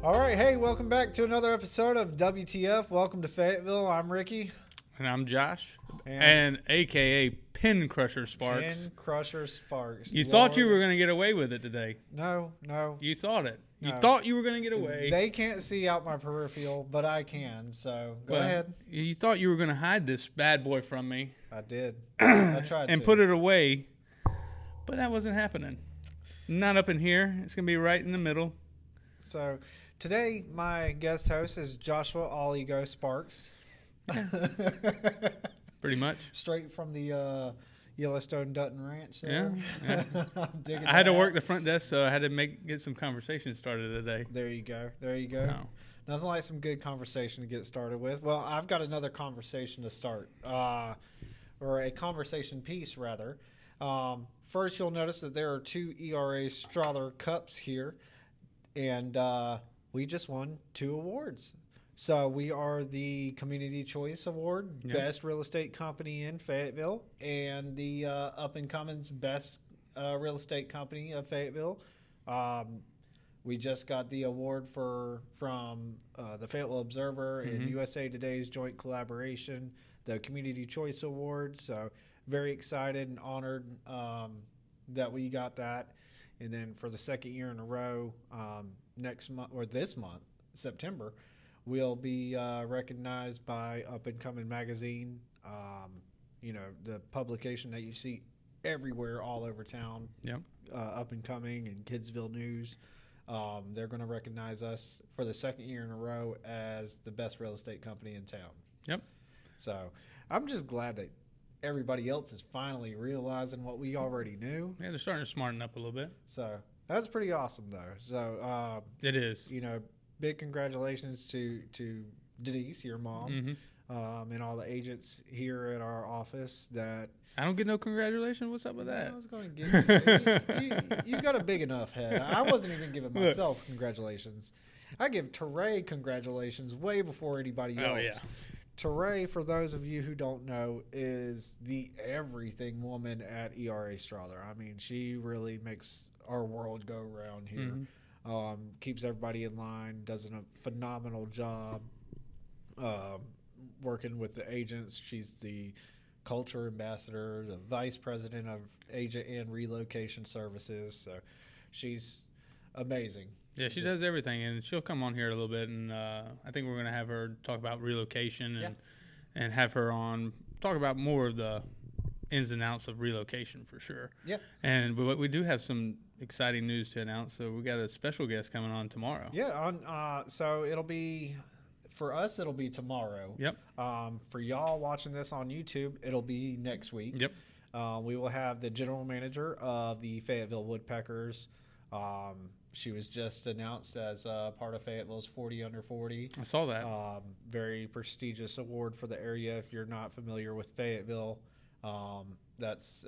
All right, hey, welcome back to another episode of WTF. Welcome to Fayetteville. I'm Ricky. And I'm Josh, and AKA Pin Crusher Sparks. Pin Crusher Sparks. You thought you were going to get away with it today. No. You thought it. You No. thought you were going to get away. They can't see out my peripheral, but I can, so go ahead. You thought you were going to hide this bad boy from me. I did. I tried and to. put it away, but that wasn't happening. Not up in here. It's going to be right in the middle. So today, my guest host is Joshua All Ego Sparks. Pretty much. Straight from the Yellowstone Dutton Ranch there. Yeah. I'm digging I had to that. work the front desk, so I had to get some conversation started today. There you go. So, Nothing like some good conversation to get started with. Well, I've got another conversation to start, or a conversation piece, rather. First, you'll notice that there are two ERA Strother Cups here, and we just won 2 awards. So we are the Community Choice Award, Yep. Best Real Estate Company in Fayetteville, and the Up and Coming's Best Real Estate Company of Fayetteville. We just got the award from the Fayetteville Observer and USA Today's joint collaboration, the Community Choice Award. So very excited and honored that we got that. And then for the second year in a row, next month or this month, September, we'll be recognized by Up and Coming magazine. The publication that you see everywhere, all over town. Yep. Up and Coming and Kidsville News. They're going to recognize us for the second year in a row as the best real estate company in town. Yep. So I'm just glad that everybody else is finally realizing what we already knew. Yeah, they're starting to smarten up a little bit. So that's pretty awesome, though. So It is. Big congratulations to Denise, your mom, and all the agents here at our office that. I don't get no congratulations. What's up with that? I was going to give you got a big enough head. I wasn't even giving myself congratulations. I give Teray congratulations way before anybody else. Oh, yeah. Teray, for those of you who don't know, is the everything woman at ERA Strother. I mean, she really makes our world go round here. Keeps everybody in line, does a phenomenal job working with the agents. She's the culture ambassador, the vice president of agent and relocation services. So she's amazing. Yeah, she does everything, and she'll come on here a little bit, and I think we're going to have her talk about relocation and have her on talk about more of the ins and outs of relocation for sure. Yeah. But we do have some exciting news to announce. So we got a special guest coming on tomorrow. Yeah. So it'll be. For us, it'll be tomorrow. Yep. For y'all watching this on YouTube, it'll be next week. Yep. We will have the general manager of the Fayetteville Woodpeckers. She was just announced as part of Fayetteville's 40 Under 40. I saw that. Very prestigious award for the area. If you're not familiar with Fayetteville, that's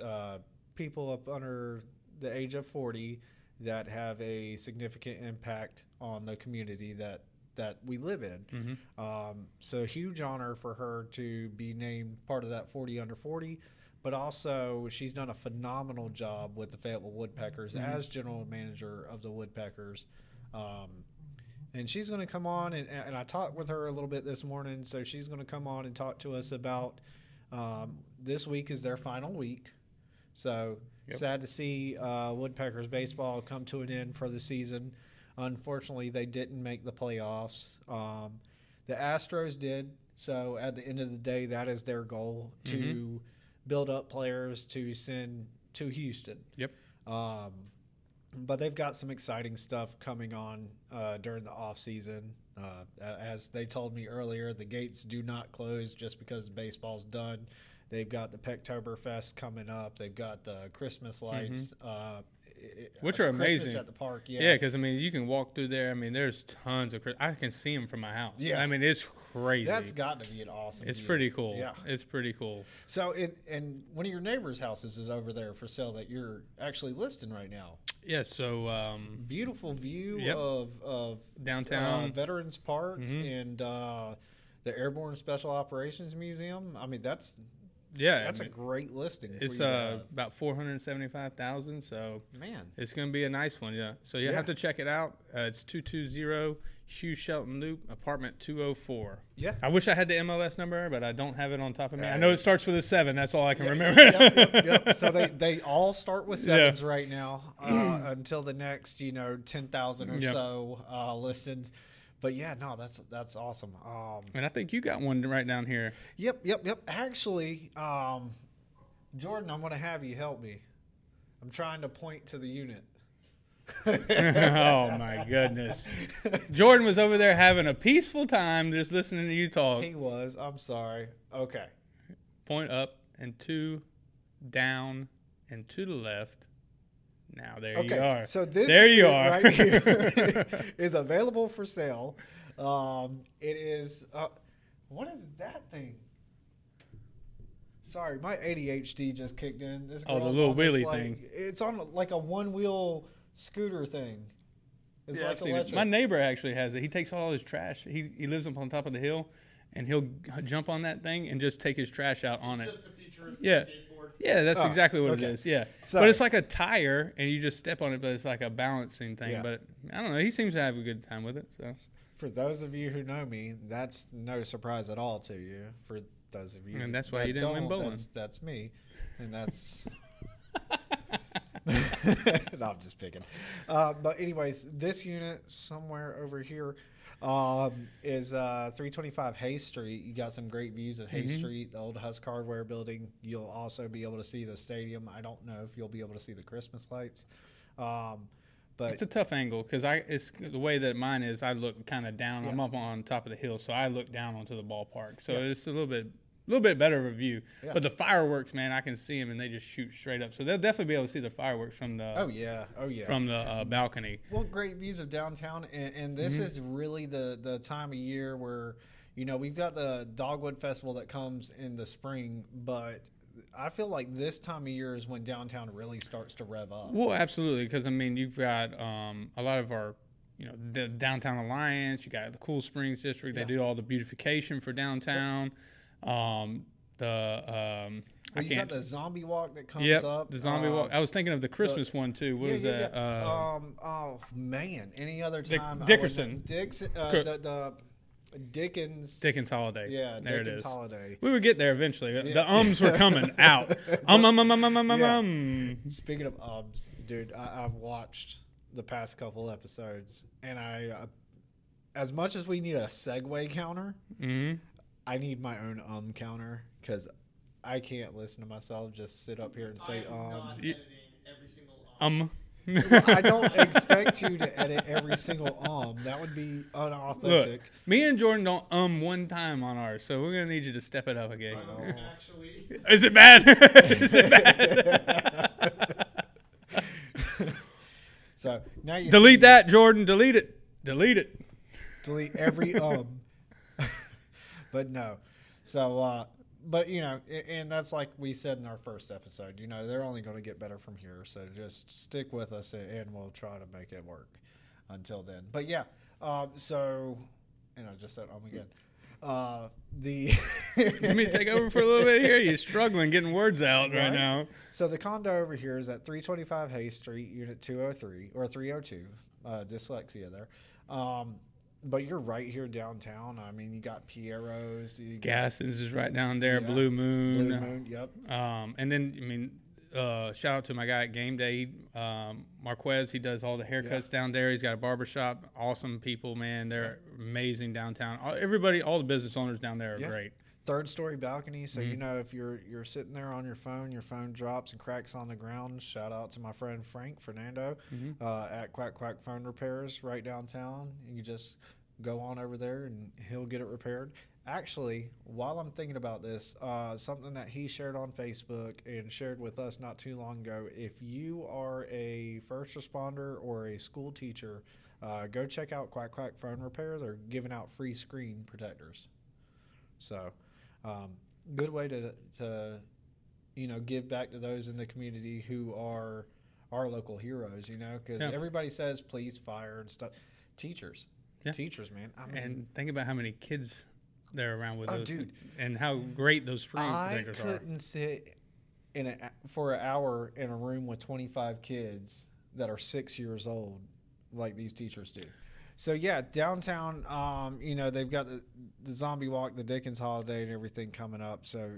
people up under the age of 40 that have a significant impact on the community that we live in. So huge honor for her to be named part of that 40 Under 40, but also she's done a phenomenal job with the Fayetteville Woodpeckers as general manager of the Woodpeckers. And she's going to come on, and I talked with her a little bit this morning, so she's going to come on and talk to us about this week is their final week. So sad to see Woodpeckers baseball come to an end for the season. Unfortunately, they didn't make the playoffs. The Astros did. So at the end of the day, that is their goal, to build up players to send to Houston. Yep. But they've got some exciting stuff coming on during the off season. As they told me earlier, the gates do not close just because baseball's done. They've got the Pecktoberfest coming up. They've got the Christmas lights. Which are Christmas amazing at the park. Yeah, because, you can walk through there. There's tons of – I can see them from my house. Yeah. It's crazy. That's got to be an awesome It's view. pretty cool. Yeah. It's pretty cool. So, and one of your neighbors' houses is over there for sale that you're actually listing right now. Yeah, so beautiful view Yep. of downtown Veterans Park and the Airborne Special Operations Museum. That's a great listing. It's about 475,000, so man, it's going to be a nice one. Yeah, so you have to check it out. It's 220 Hugh Shelton Loop, apartment 204. Yeah. I wish I had the MLS number, but I don't have it on top of me. I know it starts with a 7. That's all I can remember. Yep. So they all start with 7s right now until the next 10,000 or so listings. But yeah, no, that's awesome. And I think you got one right down here. Yep. Actually, Jordan, I'm going to have you help me. I'm trying to point to the unit. Oh my goodness. Jordan was over there having a peaceful time just listening to you talk. He was. I'm sorry. Okay. Point up and 2 down and to the left. Now there you are. So this there you are. right here is available for sale. It is what is that thing? Sorry, my ADHD just kicked in. This the little wheelie like, thing. It's on like a one-wheel scooter thing. It's like electric. My neighbor actually has it. He takes all his trash. He lives up on top of the hill, and he'll jump on that thing and just take his trash out on it. Just a futuristic skateboard. Yeah, that's exactly what it is. Yeah, So, but it's like a tire, and you just step on it, but it's like a balancing thing. Yeah. But I don't know. He seems to have a good time with it. So for those of you who know me, that's no surprise at all to you. For those of you, and that's why that you didn't win bowling. That's me, and that's. No, I'm just picking. But anyways, this unit somewhere over here is 325 Hay Street. You got some great views of Hay Street, the old Husk Hardware building. You'll also be able to see the stadium. I don't know if you'll be able to see the Christmas lights. But it's a tough angle because it's the way that mine is. I look kind of down. Yeah. I'm up on top of the hill, so I look down onto the ballpark. So it's a little bit better of a view. Yeah. But the fireworks, man, I can see them and they just shoot straight up. So they'll definitely be able to see the fireworks from the from the balcony. Well, great views of downtown, and this is really the time of year where we've got the Dogwood Festival that comes in the spring, but I feel like this time of year is when downtown really starts to rev up. Well, absolutely, because I mean you've got a lot of our the Downtown Alliance. You got the Cool Springs District. They do all the beautification for downtown. You got the zombie walk that comes up. The zombie walk. I was thinking of the Christmas one too. What was that? Oh man, any other time? Dickerson. The Dickens Holiday. Yeah, there Dickens it is. Holiday. We would get there eventually. Yeah. The ums were coming out. Speaking of ums, dude, I've watched the past couple episodes, and as much as we need a segue counter, I need my own counter because I can't listen to myself just sit up here and say not editing every single Well, I don't expect you to edit every single That would be unauthentic. Look, me and Jordan don't one time on ours, so we're gonna need you to step it up again. Actually, Is it bad? Is it bad? So now you delete that, Jordan. Delete it. Delete every But no. So but and that's like we said in our first episode, they're only going to get better from here. So just stick with us and we'll try to make it work until then. But yeah, so and I just said again. You want me to take over for a little bit here? You're struggling getting words out right now. So the condo over here is at 325 Hay Street, Unit 203 or 302. Dyslexia there. But you're right here downtown. I mean, you got Piero's. Gassens is right down there. Yeah. Blue Moon. Blue Moon, yep. And then, I mean, shout out to my guy at Game Day, Marquez. He does all the haircuts down there. He's got a barbershop. Awesome people, man. They're amazing downtown. Everybody, all the business owners down there are great. Third story balcony. So, if you're sitting there on your phone drops and cracks on the ground. Shout out to my friend Fernando at Quack Quack Phone Repairs right downtown. You just go on over there and he'll get it repaired. Actually, while I'm thinking about this, something that he shared on Facebook and shared with us not too long ago, if you are a first responder or a school teacher, go check out Quack Quack Phone Repair. They're giving out free screen protectors. So, good way to give back to those in the community who are our local heroes, because everybody says police, fire, and stuff. Teachers, man. I mean, and think about how many kids they're around with those, dude, and how great those free protectors are. I couldn't sit for an hour in a room with 25 kids that are 6 years old like these teachers do. So yeah, downtown, they've got the zombie walk, the Dickens holiday, and everything coming up. So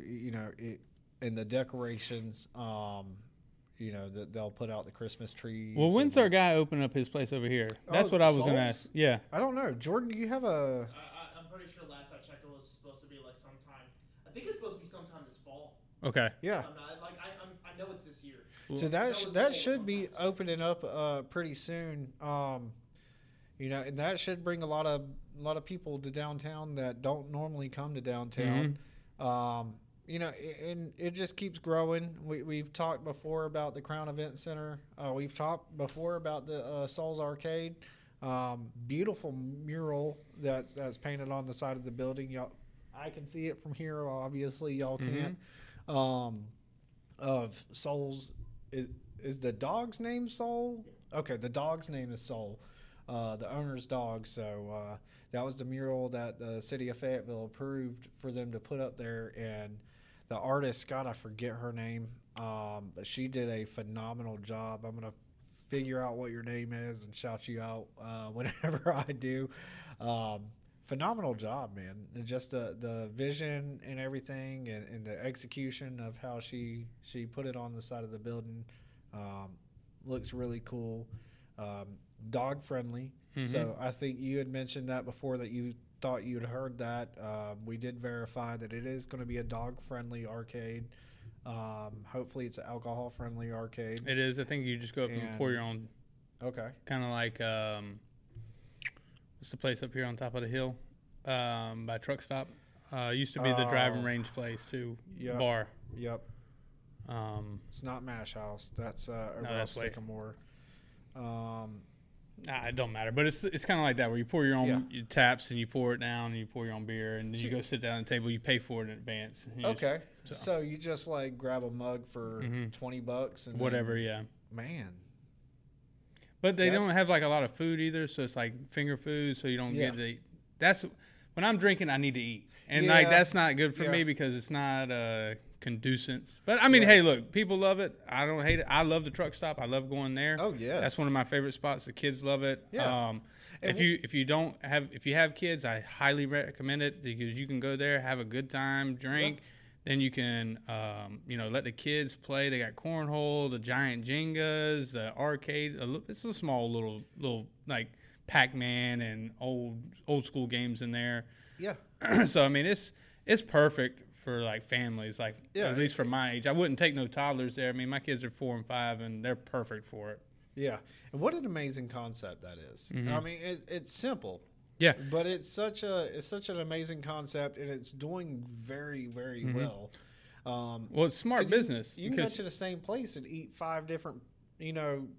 and the decorations, they'll put out the Christmas trees. Well, when's our guy open up his place over here? That's what I was going to ask. Yeah. I don't know, Jordan. Do you have a? I'm pretty sure last I checked it was supposed to be like sometime. I think it's supposed to be sometime this fall. Okay. Yeah. I'm not, like I know it's this year. So that should be opening up pretty soon. And that should bring a lot of people to downtown that don't normally come to downtown. And it just keeps growing. We've talked before about the Crown Event Center. We've talked before about the Souls Arcade. Beautiful mural that's painted on the side of the building. Y'all, I can see it from here. Obviously, y'all can't. Of Souls, is the dog's name Soul? Okay, the dog's name is Soul. The owner's dog. So that was the mural that the city of Fayetteville approved for them to put up there. And the artist, God, I forget her name, but she did a phenomenal job. I'm going to figure out what your name is and shout you out whenever I do. Phenomenal job, man. And just the vision and everything and the execution of how she put it on the side of the building looks really cool. Dog friendly. So I think you had mentioned that before, that you thought you'd heard that. We did verify that it is going to be a dog friendly arcade. Hopefully it's an alcohol friendly arcade. It is. I think you just go up and pour your own. Okay. Kind of like what's the place up here on top of the hill by Truck Stop? Used to be the driving range place too. Yep. Bar. Yep. It's not Mash House. That's over off Sycamore. It don't matter, but it's kind of like that, where you pour your own taps and you pour it down and you pour your own beer and then you go sit down at the table. You pay for it in advance. Okay, so you just like grab a mug for $20 and whatever. Man. But they don't have like a lot of food either, so it's like finger food, so you don't get to eat. That's when I'm drinking, I need to eat, and like that's not good for me because it's not conducive. But I mean, hey, look, people love it. I don't hate it. I love the Truck Stop. I love going there. Oh yeah, that's one of my favorite spots. The kids love it. Yeah. If you have kids, I highly recommend it because you can go there, have a good time, drink. Yeah. Then you can, let the kids play. They got cornhole, the giant Jengas, the arcade. It's a small little like Pac-Man and old school games in there. Yeah. So I mean, it's perfect for like families, like at least for my age. I wouldn't take no toddlers there. I mean, my kids are 4 and 5, and they're perfect for it. Yeah, and what an amazing concept that is. I mean, it's simple. Yeah, but it's such an amazing concept, and it's doing very, very well. Well, it's smart business. You can go to the same place and eat 5 different,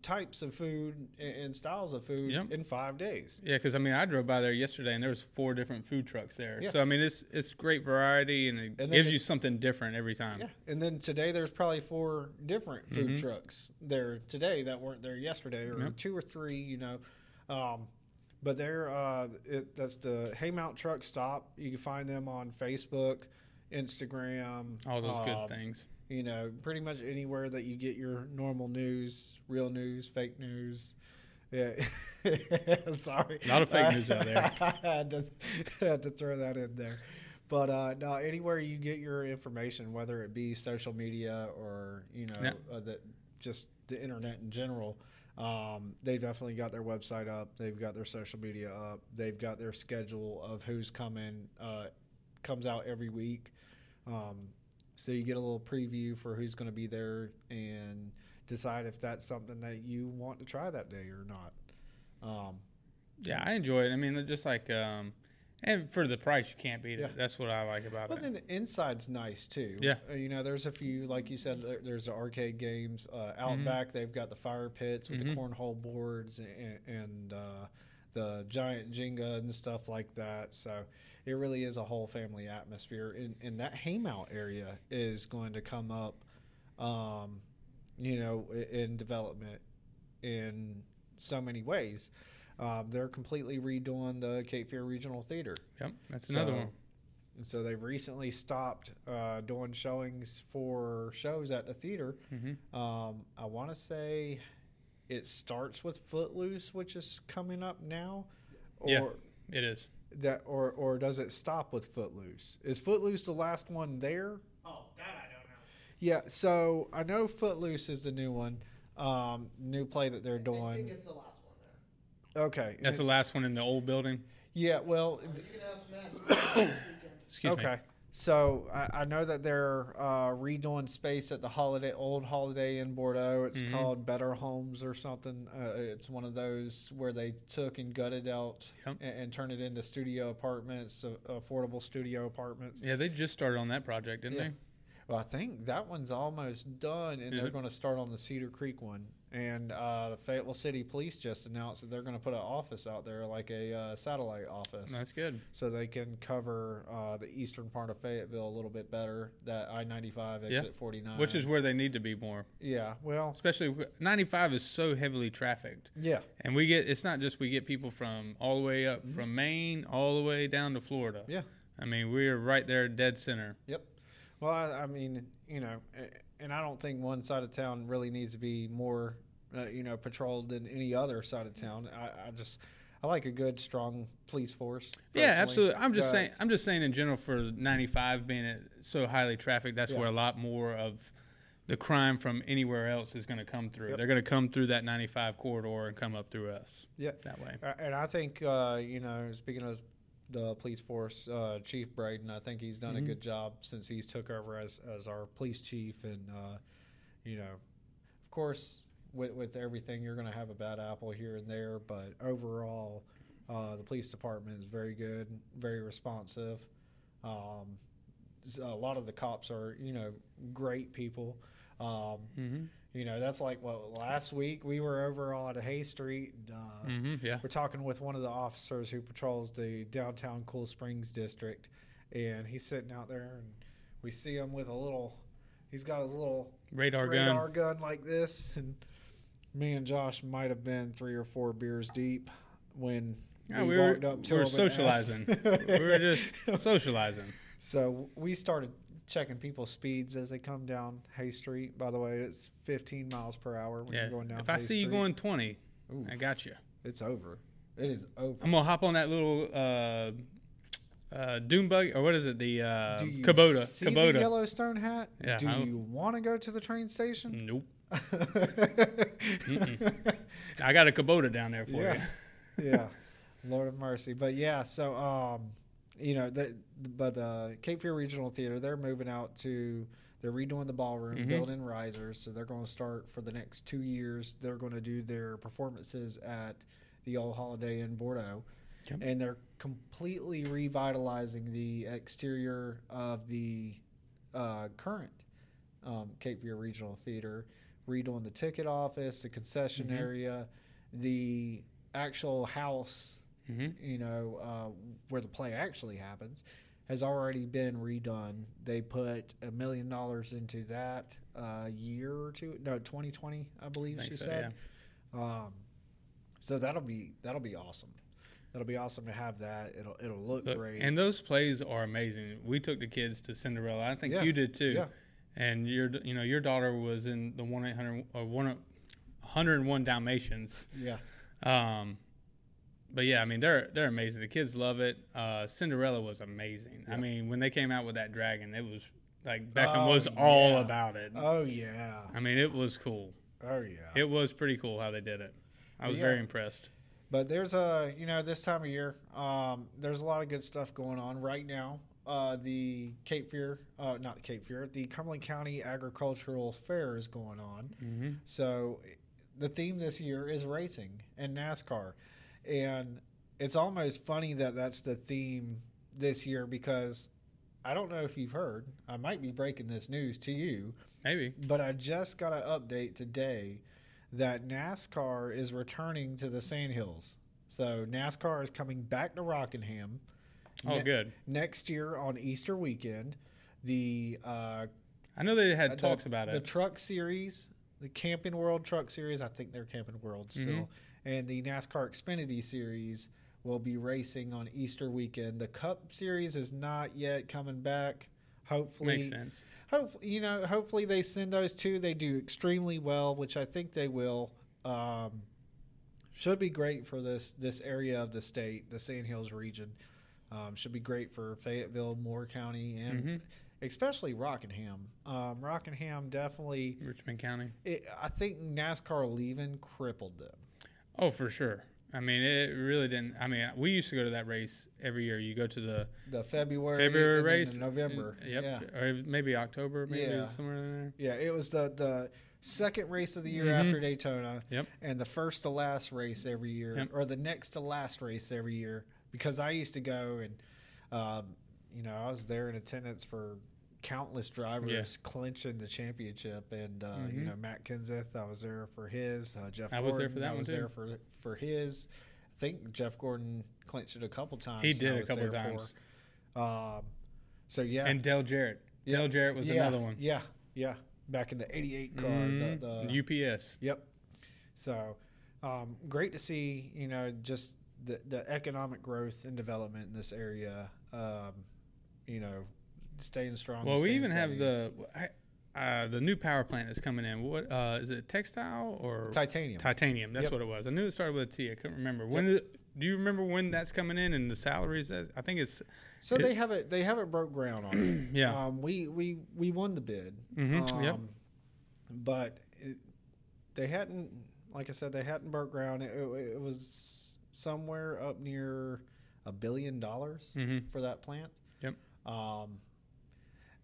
types of food and styles of food in 5 days. Yeah, because I mean, I drove by there yesterday, and there was 4 different food trucks there. Yeah. So I mean, it's great variety, and it gives you something different every time. Yeah, and then today there's probably 4 different food trucks there today that weren't there yesterday, or 2 or 3. But that's the Haymount Truck Stop. You can find them on Facebook, Instagram. All those good things. Pretty much anywhere that you get your normal news, real news, fake news. Yeah. Sorry. A lot of fake news out there. I had to throw that in there. But no, anywhere you get your information, whether it be social media or, just the internet in general, they've definitely got their website up. They've got their social media up. They've got their schedule of who's coming. Comes out every week. So you get a little preview for who's going to be there and decide if that's something that you want to try that day or not. Yeah, I enjoy it. I mean, just like, and for the price, you can't beat it. That's what I like about it. But then the inside's nice too. Yeah. There's a few, like you said, there's the arcade games. Out back, they've got the fire pits with the cornhole boards and the giant Jenga and stuff like that. So it really is a whole family atmosphere. And that Haymount area is going to come up, in development in so many ways. They're completely redoing the Cape Fear Regional Theater. Yep, that's another one. And so they've recently stopped doing showings for shows at the theater. I want to say it starts with Footloose, which is coming up now, Yeah, it is. Or does it stop with Footloose? Is Footloose the last one there? Oh, that I don't know. Yeah, so I know Footloose is the new one, new play that they're doing. I think it's the last one there. Okay, That's the last one in the old building. Yeah, well, You can ask Matt. He's there this weekend. Excuse me. okay. So I know that they're redoing space at the old Holiday Inn Bordeaux. It's called Better Homes or something. It's one of those where they took and gutted out and turned it into studio apartments, affordable studio apartments. Yeah, they just started on that project, didn't they? Well, I think that one's almost done, and they're going to start on the Cedar Creek one. And the Fayetteville City Police just announced that they're going to put an office out there, like a satellite office. That's good. So they can cover the eastern part of Fayetteville a little bit better, that I-95, exit 49. Which is where they need to be more. Yeah, well. Especially 95 is so heavily trafficked. Yeah. And it's not just we get people from all the way up from Maine all the way down to Florida. Yeah. I mean, we're right there dead center. Yep. Well, I mean, and I don't think one side of town really needs to be more, patrolled than any other side of town. I like a good, strong police force. Yeah, personally. absolutely. I'm just saying in general for 95 being so highly trafficked, that's where a lot more of the crime from anywhere else is going to come through. They're going to come through that 95 corridor and come up through us. Yeah, that way. And I think, speaking of the police force, Chief Braden, I think he's done a good job since he's took over as our police chief. And, of course, with everything, you're going to have a bad apple here and there. But overall, the police department is very good, very responsive. A lot of the cops are, great people. That's like last week we were over on Hay Street. We're talking with one of the officers who patrols the downtown Cool Springs district, and he's sitting out there, and we see him with he's got his little radar gun like this, and me and Josh might have been 3 or 4 beers deep when we walked up to him. We were socializing. We were just socializing. So we started checking people's speeds as they come down Hay Street. By the way, it's 15 miles per hour when you're going down Hay Street. If I see you going 20, I got you. It's over. It is over. I'm going to hop on that little dune buggy, or what is it? The Kubota. See the Yellowstone hat? Yeah. Do you want to go to the train station? Nope. I got a Kubota down there for you. Yeah. Lord of mercy. But yeah, so Cape Fear Regional Theater, they're moving out they're redoing the ballroom, building risers, so they're going to start for the next 2 years. They're going to do their performances at the old Holiday Inn Bordeaux, and they're completely revitalizing the exterior of the current Cape Fear Regional Theater, redoing the ticket office, the concession area, the actual house, where the play actually happens, has already been redone. They put $1 million into that a year or two. No, 2020, I believe she said. Yeah. So that'll be awesome. That'll be awesome to have that. It'll look great. And those plays are amazing. We took the kids to Cinderella. I think you did too. Yeah. And your daughter was in the 101 Dalmatians. Yeah. But yeah, I mean they're amazing. The kids love it. Cinderella was amazing. Yeah. I mean when they came out with that dragon, it was like Beckham was all about it. Oh yeah. I mean it was cool. Oh yeah. It was pretty cool how they did it. I was very impressed. But there's this time of year, there's a lot of good stuff going on right now. The the Cumberland County Agricultural Fair is going on. So the theme this year is racing and NASCAR. And it's almost funny that that's the theme this year, because I don't know if you've heard, I might be breaking this news to you. Maybe. But I just got an update today that NASCAR is returning to the Sandhills. So NASCAR is coming back to Rockingham. Oh, good. Next year on Easter weekend. I know they had talks about it. The Truck Series, the Camping World Truck Series, I think they're Camping World still, and the NASCAR Xfinity Series will be racing on Easter weekend. The Cup Series is not yet coming back. Hopefully, makes sense. Hopefully they send those two. They do extremely well, which I think they will. should be great for this area of the state, the Sand Hills region. Should be great for Fayetteville, Moore County, and especially Rockingham. Rockingham definitely. Richmond County. I think NASCAR leaving crippled them. Oh, for sure. I mean, it really didn't. I mean, we used to go to that race every year. You go to the February and race, then November. Yep. Yeah. Or maybe October, maybe somewhere in there. Yeah, it was the second race of the year after Daytona. Yep. And the first to last race every year, or the next to last race every year. Because I used to go and, I was there in attendance for countless drivers clinching the championship, and Matt Kenseth, I was there for his. Jeff Gordon, was there for that one was too. there for his. I think Jeff Gordon clinched it a couple times. He did a couple times. So yeah, and Dale Jarrett. Yep. Dale Jarrett was another one. Yeah, back in the '88 car, the UPS. Yep. So great to see. Just the economic growth and development in this area. Staying strong. Well, we even have the new power plant that's coming in. What is it? Textile or titanium? Titanium. That's what it was. I knew it started with a T. I couldn't remember. Do you remember when that's coming in and the salaries? I think it's. So they haven't broke ground on it. Yeah. We won the bid. Yep. But they hadn't, like I said, they hadn't broke ground. It was somewhere up near $1 billion for that plant. Yep.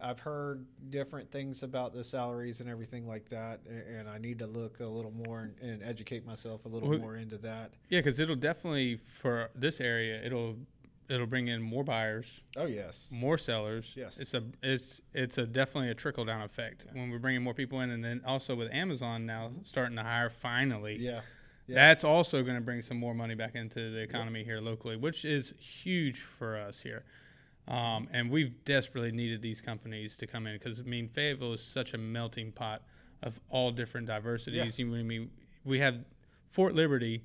I've heard different things about the salaries and everything like that, and I need to look a little more and educate myself a little more into that. Yeah, because it'll definitely, for this area, it'll bring in more buyers. Oh yes. More sellers. Yes. It's definitely a trickle down effect when we're bringing more people in, and then also with Amazon now starting to hire finally. Yeah. That's also going to bring some more money back into the economy here locally, which is huge for us here. And we've desperately needed these companies to come in because, Fayetteville is such a melting pot of all different diversities. Yeah. We have Fort Liberty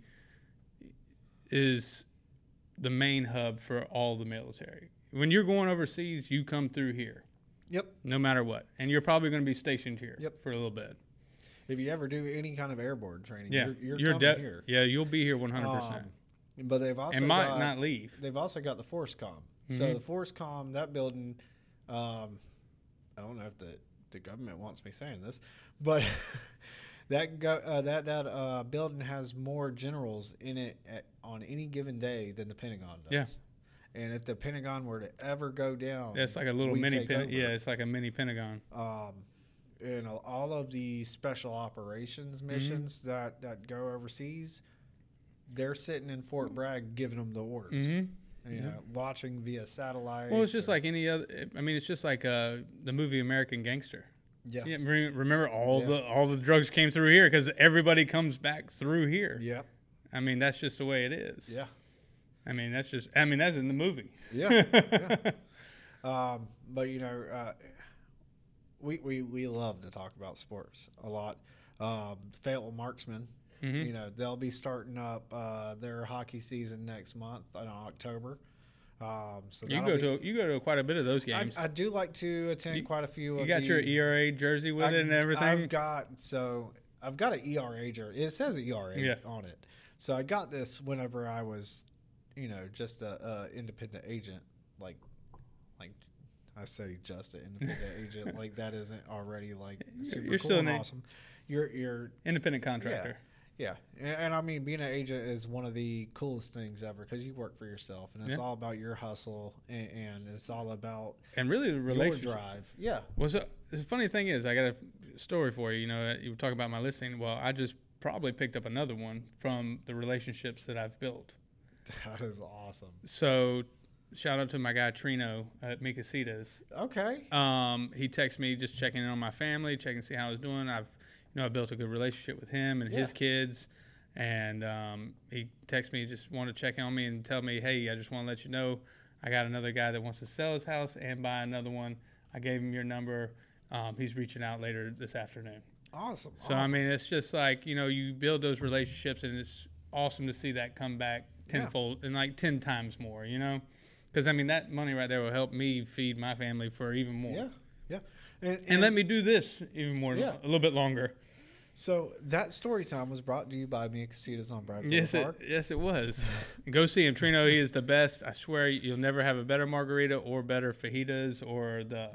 is the main hub for all the military. When you're going overseas, you come through here. Yep. No matter what. And you're probably going to be stationed here for a little bit. If you ever do any kind of airborne training, you're coming here. Yeah, you'll be here 100%. But they've also might not leave. They've also got the ForceCom. So the ForceCom, that building, I don't know if the government wants me saying this, but that building has more generals in it on any given day than the Pentagon does. Yeah. And if the Pentagon were to ever go down, it's like a little mini Pentagon. Yeah, it's like a mini Pentagon. All of the special operations missions that go overseas, they're sitting in Fort Bragg giving them the orders. Watching via satellite. Well, it's just like any other. It's just like the movie American Gangster. Yeah. Remember all the drugs came through here because everybody comes back through here. Yep. That's just the way it is. Yeah. That's in the movie. Yeah. But we love to talk about sports a lot. Fayetteville Marksmen. They'll be starting up their hockey season next month in October. So you go to quite a bit of those games. I do like to attend quite a few. You got your ERA jersey with it and everything. I've got an ERA jersey. It says ERA on it. So I got this whenever I was, just a independent agent. Like I say, just an independent agent. Like that isn't already super you're cool still and awesome. You're independent contractor. Yeah, and being an agent is one of the coolest things ever because you work for yourself, and it's all about your hustle, and it's all about really the relationship. Your drive. Yeah. Well, so the funny thing is, I got a story for you. You were talking about my listing. Well, I just probably picked up another one from the relationships that I've built. That is awesome. So, shout out to my guy Trino at Mikasitas. Okay. He texted me just checking in on my family, checking to see how I was doing. I built a good relationship with him and his kids, and he texted me, just wanted to check on me and tell me, hey, I just want to let you know I got another guy that wants to sell his house and buy another one. I gave him your number. He's reaching out later this afternoon. Awesome. So, it's just like, you build those relationships, and it's awesome to see that come back tenfold and 10 times more, Because, that money right there will help me feed my family for even more. Yeah. And let me do this even more, a little bit longer. So that story time was brought to you by Mia Casitas on Bragg Boulevard. Yes, it was. Go see him, Trino. He is the best. I swear, you'll never have a better margarita or better fajitas or the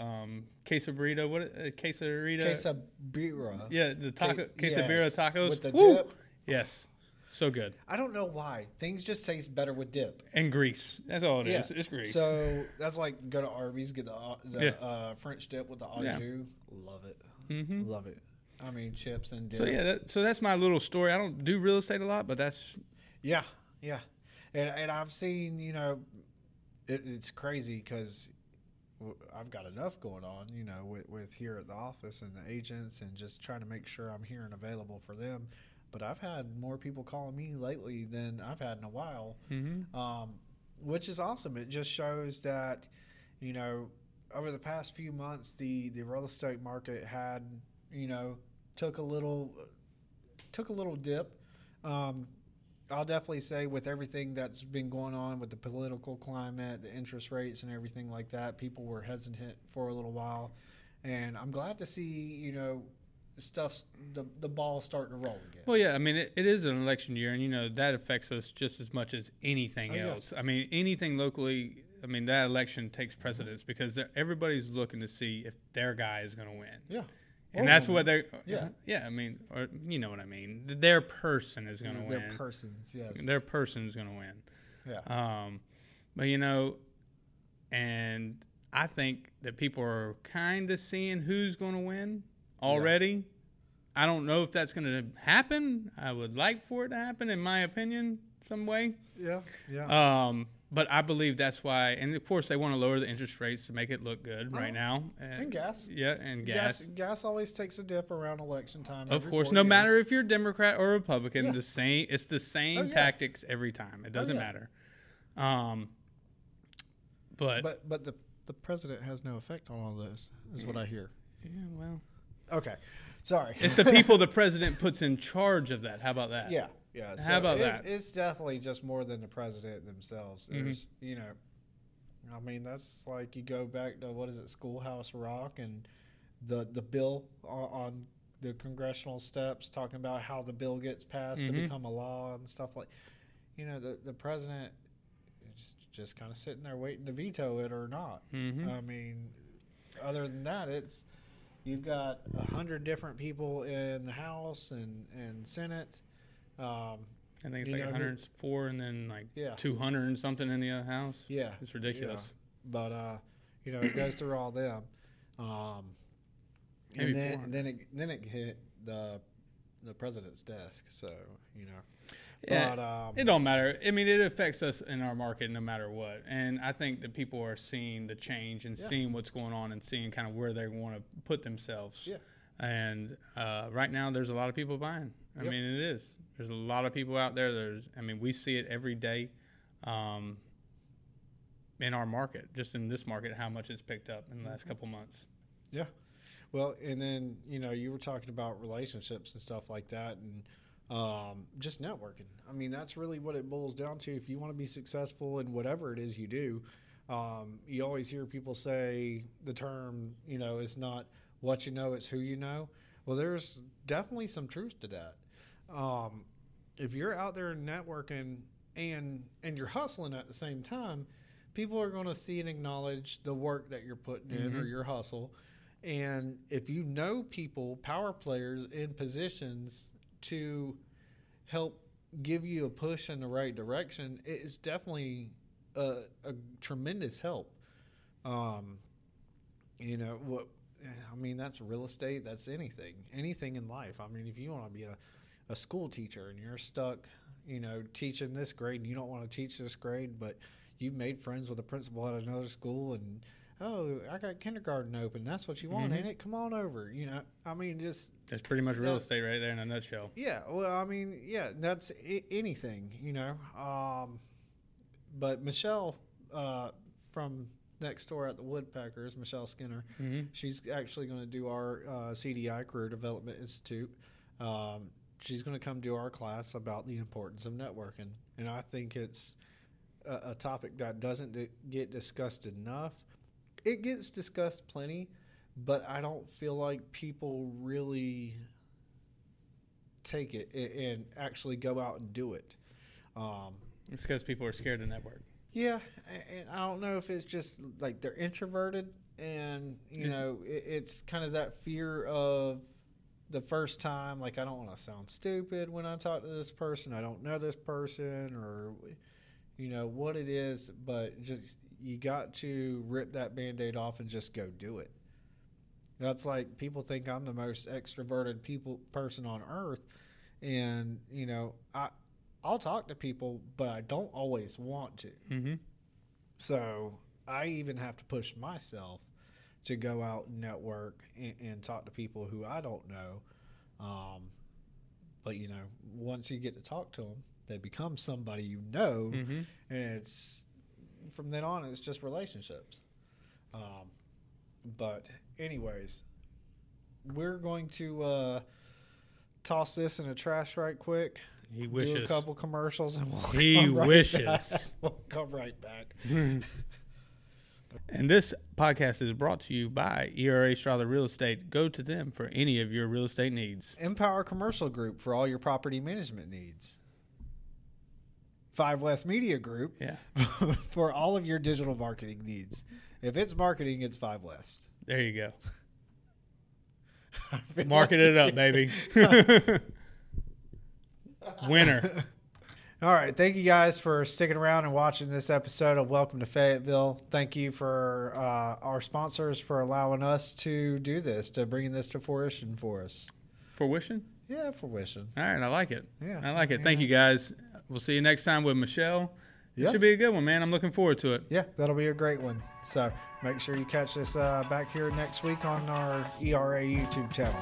quesaburrito. Quesarita? Quesabirra. Yeah, the taco, quesabirra yes, tacos with the Woo! dip. Yes, so good. I don't know why. Things just taste better with dip. And grease. That's all it Yeah. is. It's grease. So that's like go to Arby's, get the French dip with the au jus. Love it. Mm-hmm. Love it. I mean, chips and dip. So yeah, that's my little story. I don't do real estate a lot, but that's Yeah. And I've seen, it's crazy because I've got enough going on, with here at the office and the agents and just trying to make sure I'm here and available for them. But I've had more people calling me lately than I've had in a while, which is awesome. It just shows that, over the past few months, the real estate market had, took a little dip. I'll definitely say with everything that's been going on with the political climate, the interest rates and everything like that, people were hesitant for a little while. And I'm glad to see, the ball starting to roll again. well, yeah. I mean, it is an election year, and that affects us just as much as anything else. I mean, anything locally. I mean, that election takes precedence because everybody's looking to see if their guy is going to win. Yeah. And that's what they're. Yeah. Yeah. I mean, or you know what I mean. Their person is going to win. Their persons, yes. Their person is going to win. Yeah. But and I think that people are kind of seeing who's going to win already. Yeah. I don't know if that's going to happen. I would like for it to happen, in my opinion, some way. Yeah. Yeah. But I believe that's why, and of course they want to lower the interest rates to make it look good right now. And gas. Yeah, and gas. Gas always takes a dip around election time. Of course, no matter if you're Democrat or Republican, it's the same tactics every time. It doesn't matter. But the president has no effect on all those, is what I hear. Yeah, well. Okay, sorry. It's the people the president puts in charge of that. How about that? Yeah. Yeah, so how about that? It's definitely just more than the president themselves. There's, I mean, that's like you go back to, Schoolhouse Rock and the bill on the congressional steps talking about how the bill gets passed to become a law and stuff like, the president is just kind of sitting there waiting to veto it or not. I mean, other than that, you've got 100 different people in the House and Senate. I think it's like 104 and then like 200 and something in the other house. Yeah. It's ridiculous. Yeah. But, it goes through all them. And then it hit the president's desk. So, Yeah, but, it don't matter. I mean, it affects us in our market no matter what. And I think that people are seeing the change and seeing what's going on and seeing kind of where they want to put themselves. Yeah. And right now, there's a lot of people buying. I mean, it is. There's a lot of people out there. We see it every day in our market, just in this market, how much it's picked up in the last couple months. Yeah. Well, and then, you were talking about relationships and stuff like that and just networking. I mean, that's really what it boils down to. If you want to be successful in whatever it is you do, you always hear people say the term, it's not what you know, it's who you know. Well, there's definitely some truth to that. If you're out there networking and you're hustling at the same time, people are going to see and acknowledge the work that you're putting in or your hustle. And if you know people, power players in positions to help give you a push in the right direction, it is definitely a tremendous help. That's real estate. That's anything in life. I mean, if you want to be a school teacher and you're stuck, teaching this grade and you don't want to teach this grade, but you've made friends with a principal at another school and, I got kindergarten open. That's what you want, ain't it? Come on over. That's pretty much real estate right there in a nutshell. Yeah. Well, that's anything, But Michelle, from next door at the Woodpeckers, Michelle Skinner, she's actually going to do our CDI, Career Development Institute. She's going to come do our class about the importance of networking. And I think it's a topic that doesn't get discussed enough. It gets discussed plenty, but I don't feel like people really take it and actually go out and do it. It's because people are scared to network. Yeah, and I don't know if it's just like they're introverted, and it's kind of that fear of the first time. Like, I don't want to sound stupid when I talk to this person. I don't know this person, or what it is, but just you got to rip that Band-Aid off and just go do it. That's like people think I'm the most extroverted person on earth, and I'll talk to people, but I don't always want to. Mm-hmm. So I even have to push myself to go out and network and talk to people who I don't know. But once you get to talk to them, they become somebody Mm-hmm. and it's from then on, it's just relationships. But anyways, we're going to toss this in the trash right quick. He wishes. Do a couple commercials and we'll come right back. And this podcast is brought to you by ERA Strother Real Estate. Go to them for any of your real estate needs. Empower Commercial Group for all your property management needs. 5 West Media Group for all of your digital marketing needs. If it's marketing, it's 5 West. There you go. Market it up, baby. Winner. All right. Thank you guys for sticking around and watching this episode of Welcome to Fayetteville. Thank you for our sponsors for allowing us to do this, to bringing this to fruition for us. Fruition? Yeah, fruition. All right. I like it. Yeah. I like it. Thank you, guys. We'll see you next time with Michelle. It should be a good one, man. I'm looking forward to it. Yeah, that'll be a great one. So make sure you catch this back here next week on our ERA YouTube channel.